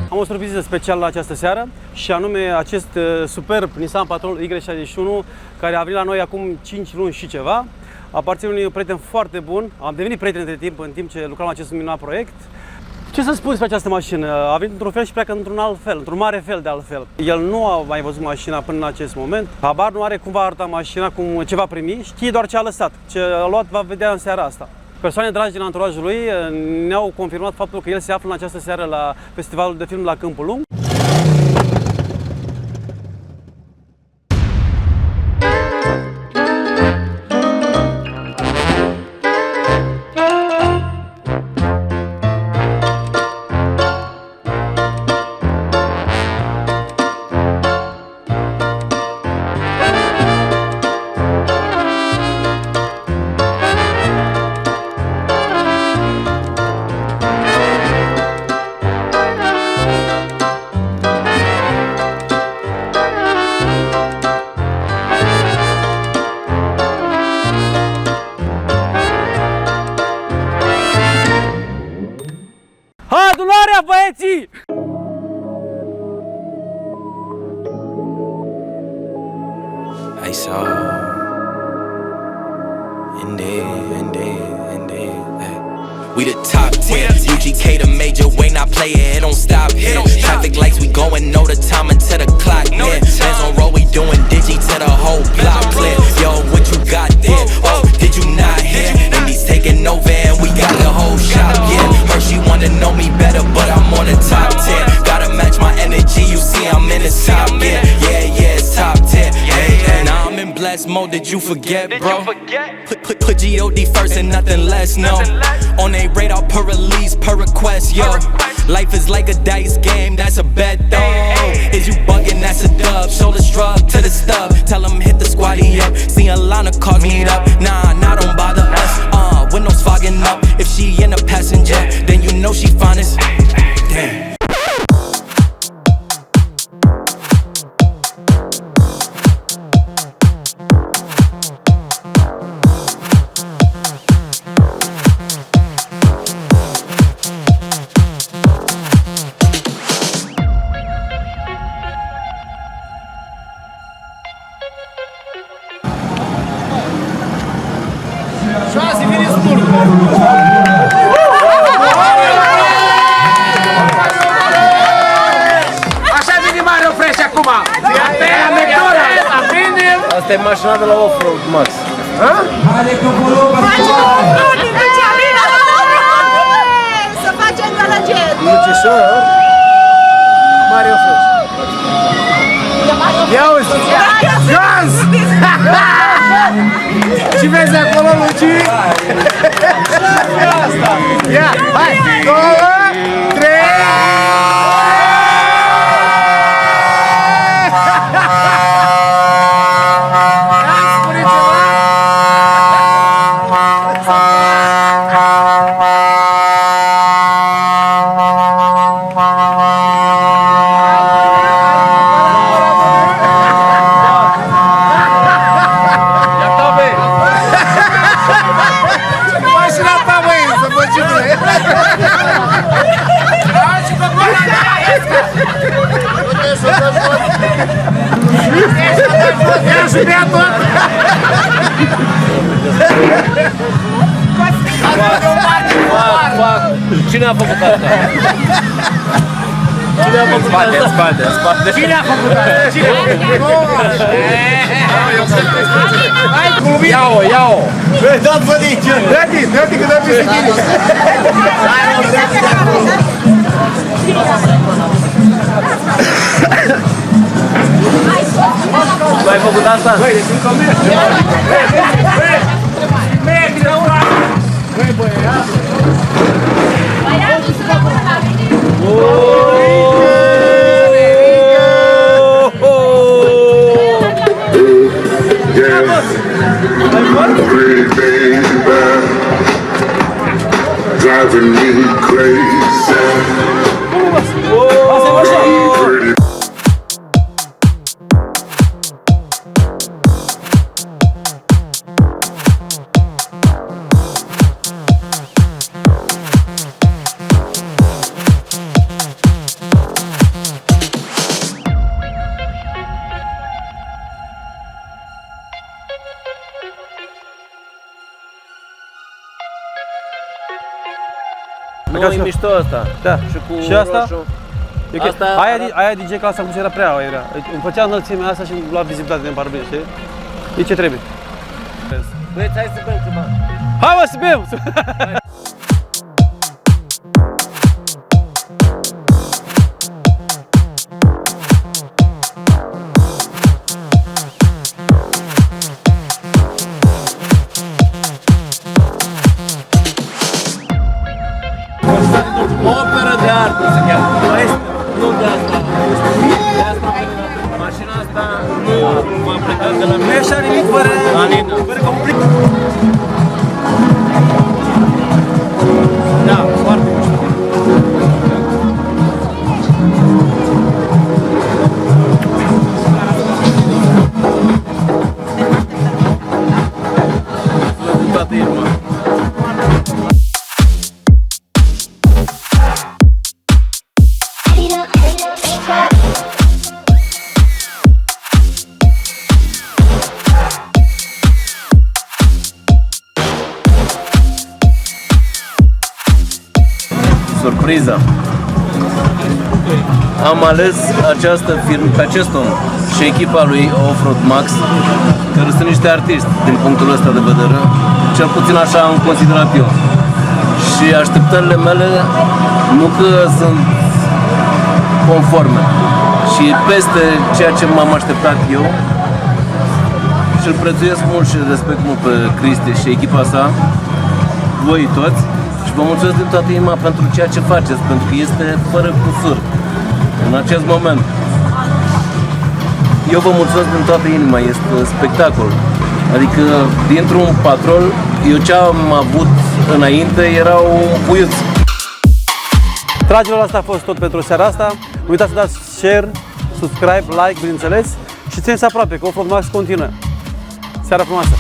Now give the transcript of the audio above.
Am o surpriză specială la această seară și anume acest superb Nissan Patrol Y61 care a venit la noi acum 5 luni și ceva. Aparține unui prieten foarte bun. Am devenit prieten între timp, în timp ce lucram la acest minunat proiect. Ce să spun despre această mașină? A venit într-un fel și pleacă într-un alt fel, într-un mare fel de altfel. El nu a mai văzut mașina până în acest moment. Habar nu are cum va arăta mașina, ce va primi, știe doar ce a lăsat. Ce a luat va vedea în seara asta. Persoane dragi din anturajul lui ne-au confirmat faptul că el se află în această seară la festivalul de film la Câmpul Lung. Adunarea, băieții! I saw we the top 10, UGK the major way, not play it, it don't stop here. Traffic lights, we going, know the time until the clock near. Hands on roll, we doing digi to the whole block clear. Yo, what you got there? Oh, did you not hear? Indies taking over and we got the whole shop, yeah. Her, she wanna know me better, but I'm on the top 10. Gotta match my energy, you see I'm in the top, yeah, it's top 10. Hey, now I'm in blessed mode, did you forget, bro? Put G.O.D. first and nothing less, no. On a radar per release, per request, yo. Life is like a dice game, that's a bet though. Is you bugging, that's a dub. Shoulder shrug to the stub. Tell them hit the squatty up. See a line of cars meet up. Nah, don't bother us. Windows fogging up. If she in a passenger, then you know she finest. Damn. Asta e mașina de la Offroad Max. Să facem gălăget! Lucișor, Mario Fresh. Ia uzi! Gaz! Ce vezi acolo, Luci? Ia asta! Ia! Hai! 2, 3! Cine a făcut asta? Cine a făcut asta? Spate. Cine a făcut asta? Cine a făcut asta? Ia-o! Dați vă de aici! Dă-te că dă peste tine! Tu ai făcut asta? Băi, deci încă merge! Merge! Băi, băiatul! Băiatul să rămână la mine! Pretty baby, driving me crazy. Pretty Nu, Acasă? e mișto asta. Da. Și cu Și asta? roșu. E ok. Asta Aia DJ clasa cum era prea aerea. Îmi făcea înălțimea asta și îmi lua vizibilitate din parabine, știi? E ce trebuie. Băieți, hai să bem ceva. Hai mă, să bem! Operă de artă se cheamă. Nu de asta. De asta mașina asta nu va pleca de la mine. Nu e așa nimic fără... Alină. Fără complic. Da, foarte mișto. Toată inima. Surpriza. Am ales această firmă, pe acest om și echipa lui Offroad Max, care sunt niște artiști din punctul ăsta de vedere, cel puțin așa am considerat eu. Și așteptările mele nu că sunt conforme, și peste ceea ce m-am așteptat eu. Și îl prețuiesc mult și îl respect mult pe Cristi și echipa sa, voi toți. Și vă mulțumesc din toată inima pentru ceea ce faceți, pentru că este fără cusur în acest moment. Eu vă mulțumesc din toată inima, este spectacol. Adică, dintr-un patrol, eu ce am avut înainte erau puiuți. Dragilor, asta a fost tot pentru seara asta. Nu uitați să dați share, subscribe, like, bineînțeles. Și țineți aproape, că Offroad Max continuă. Seara frumoasă!